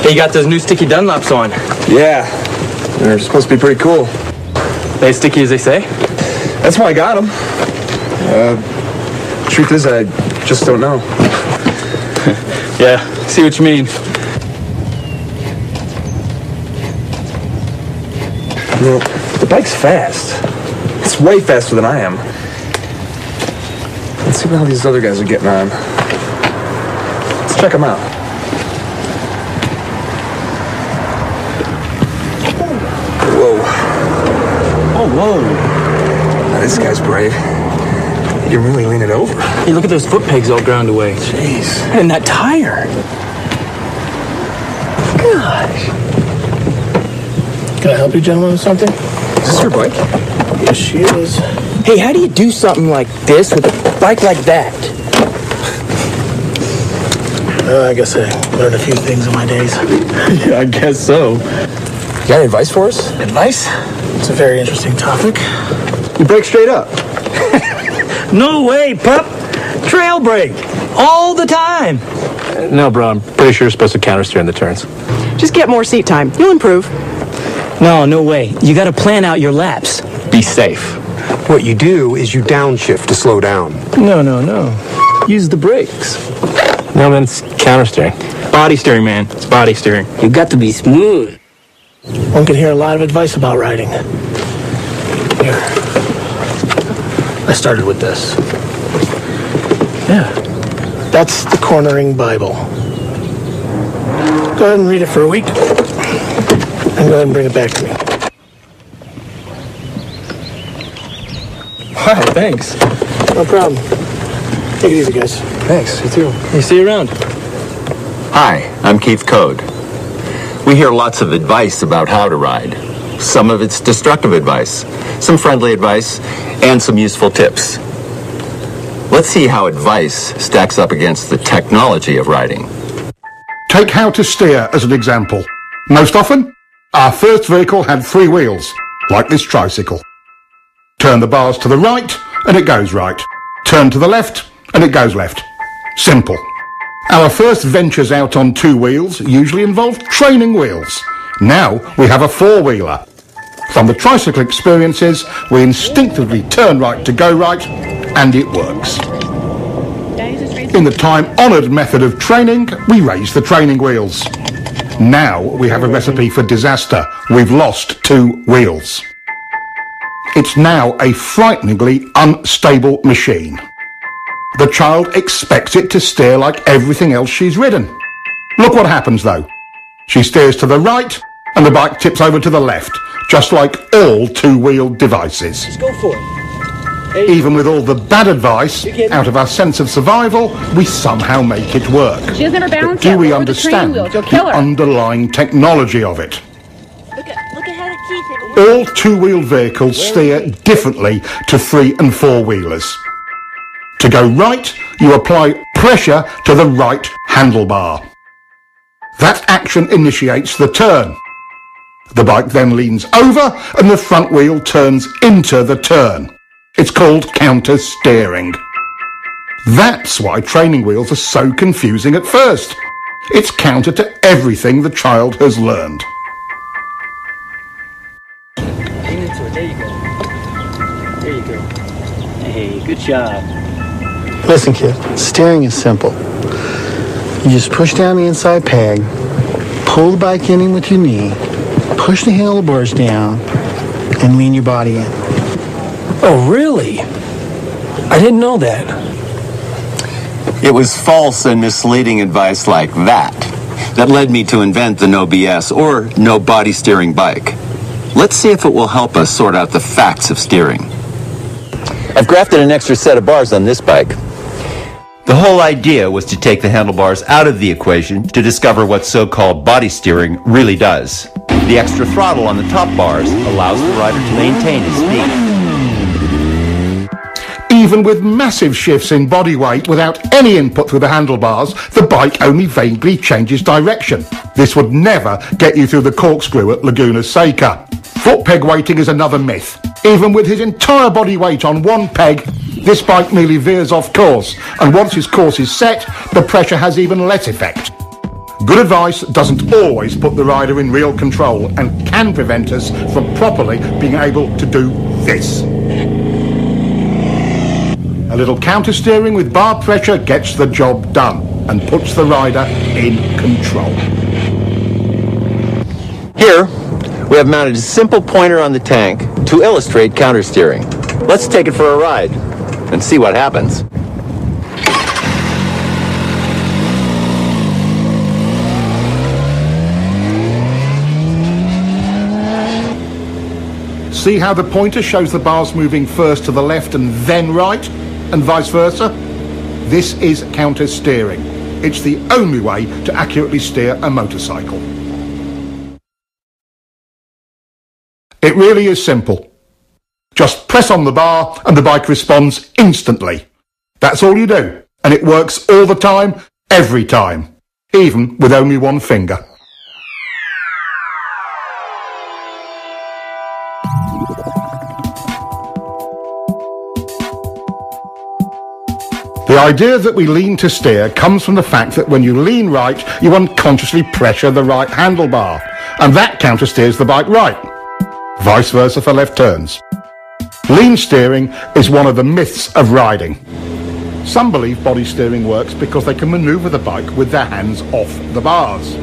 Hey, you got those new sticky Dunlops on. Yeah, they're supposed to be pretty cool. They as sticky as they say? That's why I got them. Truth is, I just don't know. Yeah, see what you mean. Well, the bike's fast. It's way faster than I am. Let's see how these other guys are getting on. Let's check them out. Whoa. Oh, whoa. Now, this guy's brave. You're really leaning over. Hey, look at those foot pegs all ground away. Jeez. And that tire. Gosh. Can I help you gentlemen with something? Is this your bike? Yes, she is. Hey, how do you do something like this with a bike like that? I guess I learned a few things in my days. Yeah, I guess so. You got any advice for us? Advice? It's a very interesting topic. You brake straight up. No way, pup. Trail brake. All the time. No, bro, I'm pretty sure you're supposed to countersteer in the turns. Just get more seat time. You'll improve. No way. You got to plan out your laps. Be safe. What you do is you downshift to slow down. No. Use the brakes. No, man, it's countersteering. Body steering, man. It's body steering. You got to be smooth. One can hear a lot of advice about riding. Here. I started with this. Yeah. That's the Cornering Bible. Go ahead and read it for a week. And go ahead and bring it back to me. Wow, thanks. No problem. Take it easy, guys. Thanks, you too. You see you around. Hi, I'm Keith Code. We hear lots of advice about how to ride. Some of it's destructive advice, some friendly advice, and some useful tips. Let's see how advice stacks up against the technology of riding. Take how to steer as an example. Most often, our first vehicle had 3 wheels, like this tricycle. Turn the bars to the right, and it goes right. Turn to the left, and it goes left. Simple. Our first ventures out on 2 wheels usually involved training wheels. Now we have a 4-wheeler. From the tricycle experiences, we instinctively turn right to go right, and it works. In the time-honoured method of training, we raise the training wheels. Now we have a recipe for disaster. We've lost 2 wheels. It's now a frighteningly unstable machine. The child expects it to steer like everything else she's ridden. Look what happens though. She steers to the right and the bike tips over to the left, just like all 2-wheeled devices. Just go for it. Even with all the bad advice, out of our sense of survival, we somehow make it work. She doesn't have her balance But do yet. we Lower the training understand wheels. You'll kill the her. underlying technology of it? Look at how the keys have All 2-wheeled vehicles steer differently to 3- and 4-wheelers. To go right, you apply pressure to the right handlebar. That action initiates the turn. The bike then leans over and the front wheel turns into the turn. It's called counter-steering. That's why training wheels are so confusing at first. It's counter to everything the child has learned. There you go. There you go. Hey, good job. Listen, kid. Steering is simple. You just push down the inside peg, pull the bike in with your knee, push the handlebars down, and lean your body in. Oh, really? I didn't know that. It was false and misleading advice like that led me to invent the no BS or no body steering bike. Let's see if it will help us sort out the facts of steering. I've grafted an extra set of bars on this bike. The whole idea was to take the handlebars out of the equation to discover what so-called body steering really does. The extra throttle on the top bars allows the rider to maintain his speed. Even with massive shifts in body weight without any input through the handlebars, the bike only vaguely changes direction. This would never get you through the corkscrew at Laguna Seca. Foot peg weighting is another myth. Even with his entire body weight on one peg, this bike merely veers off course, and once his course is set, the pressure has even less effect. Good advice doesn't always put the rider in real control and can prevent us from properly being able to do this. A little counter-steering with bar pressure gets the job done and puts the rider in control. Here, we have mounted a simple pointer on the tank to illustrate countersteering. Let's take it for a ride and see what happens. See how the pointer shows the bars moving first to the left and then right, and vice versa? This is counter-steering. It's the only way to accurately steer a motorcycle. It really is simple. Just press on the bar and the bike responds instantly. That's all you do, and it works all the time, every time, even with only one finger. The idea that we lean to steer comes from the fact that when you lean right, you unconsciously pressure the right handlebar, and that counter-steers the bike right. Vice versa for left turns. Lean steering is one of the myths of riding. Some believe body steering works because they can maneuver the bike with their hands off the bars.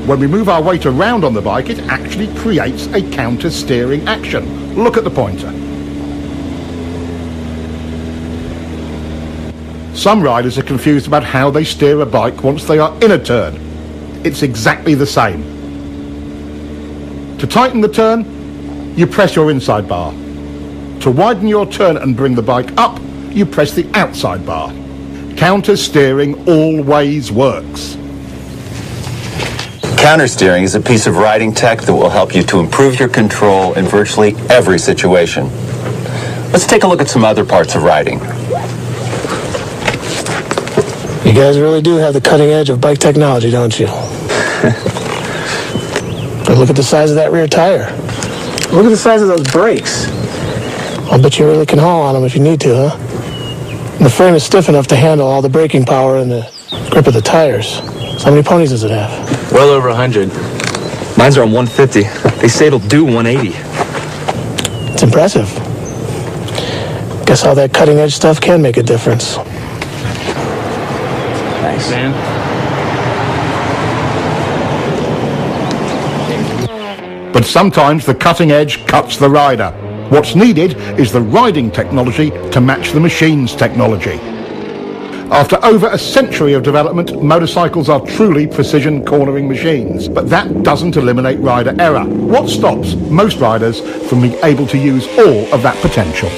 When we move our weight around on the bike, it actually creates a counter-steering action. Look at the pointer. Some riders are confused about how they steer a bike once they are in a turn. It's exactly the same. To tighten the turn, you press your inside bar. To widen your turn and bring the bike up, you press the outside bar. Counter-steering always works. Countersteering is a piece of riding tech that will help you to improve your control in virtually every situation. Let's take a look at some other parts of riding. You guys really do have the cutting edge of bike technology, don't you? But look at the size of that rear tire. Look at the size of those brakes. I'll bet you really can haul on them if you need to, huh? And the frame is stiff enough to handle all the braking power and the grip of the tires. So how many ponies does it have? Well over 100. Mine's are on 150. They say it'll do 180. It's impressive. Guess all that cutting edge stuff can make a difference. Thanks, man. But sometimes the cutting edge cuts the rider. What's needed is the riding technology to match the machine's technology. After over a century of development, motorcycles are truly precision cornering machines. But that doesn't eliminate rider error. What stops most riders from being able to use all of that potential?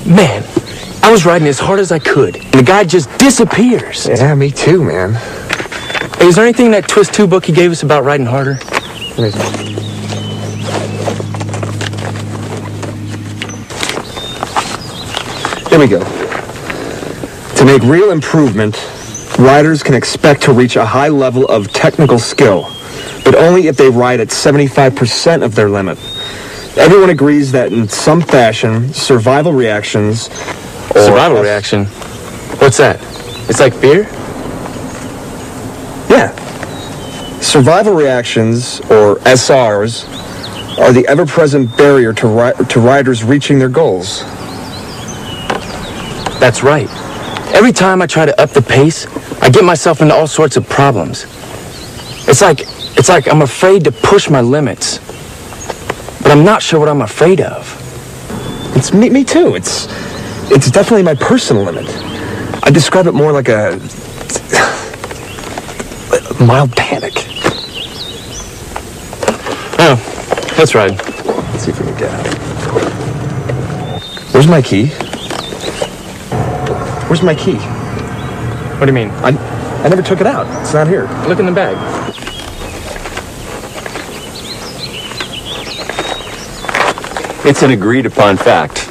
Man, I was riding as hard as I could, and the guy just disappears. Yeah, me too, man. Hey, is there anything in that Twist 2 book he gave us about riding harder? Here we go. To make real improvement, riders can expect to reach a high level of technical skill, but only if they ride at 75% of their limit. Everyone agrees that in some fashion, survival reactions... Survival reaction? What's that? It's like fear? Yeah. Survival reactions, or SRs, are the ever-present barrier to riders reaching their goals. That's right. Every time I try to up the pace, I get myself into all sorts of problems. It's like I'm afraid to push my limits. But I'm not sure what I'm afraid of. It's me too. It's definitely my personal limit. I describe it more like Mild panic. Oh, let's ride. Let's see if we can get out. Where's my key? Where's my key? What do you mean? I never took it out. It's not here. Look in the bag. It's an agreed upon fact.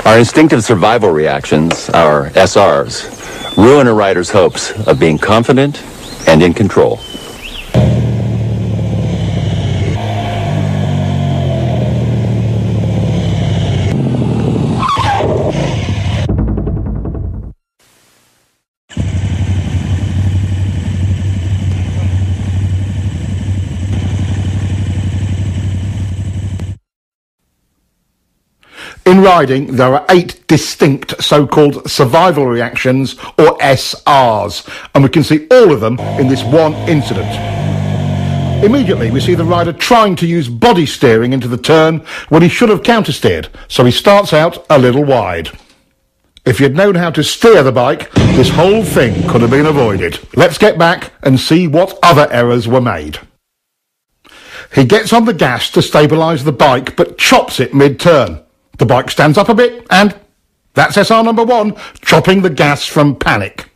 Our instinctive survival reactions, our SRs, ruin a rider's hopes of being confident and in control. In riding, there are 8 distinct so-called survival reactions, or SRs, and we can see all of them in this one incident. Immediately, we see the rider trying to use body steering into the turn when he should have counter-steered, so he starts out a little wide. If you'd known how to steer the bike, this whole thing could have been avoided. Let's get back and see what other errors were made. He gets on the gas to stabilise the bike, but chops it mid-turn. The bike stands up a bit, and that's SR number 1, chopping the gas from panic.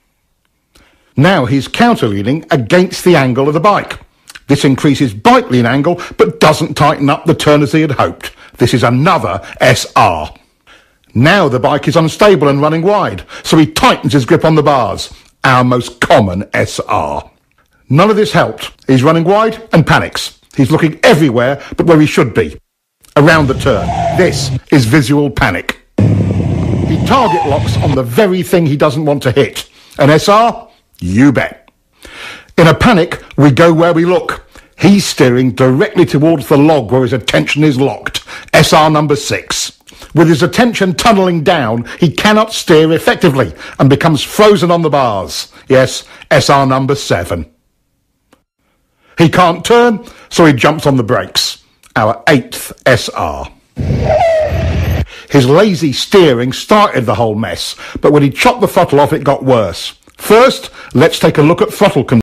Now he's counter-leaning against the angle of the bike. This increases bike lean angle, but doesn't tighten up the turn as he had hoped. This is another SR. Now the bike is unstable and running wide, so he tightens his grip on the bars. Our most common SR. None of this helped. He's running wide and panics. He's looking everywhere but where he should be. Around the turn. This is visual panic. He target locks on the very thing he doesn't want to hit. An SR? You bet. In a panic, we go where we look. He's steering directly towards the log where his attention is locked. SR number 6. With his attention tunnelling down, he cannot steer effectively and becomes frozen on the bars. Yes, SR number 7. He can't turn, so he jumps on the brakes. Our 8th SR. His lazy steering started the whole mess, but when he chopped the throttle off, it got worse. First, let's take a look at throttle control.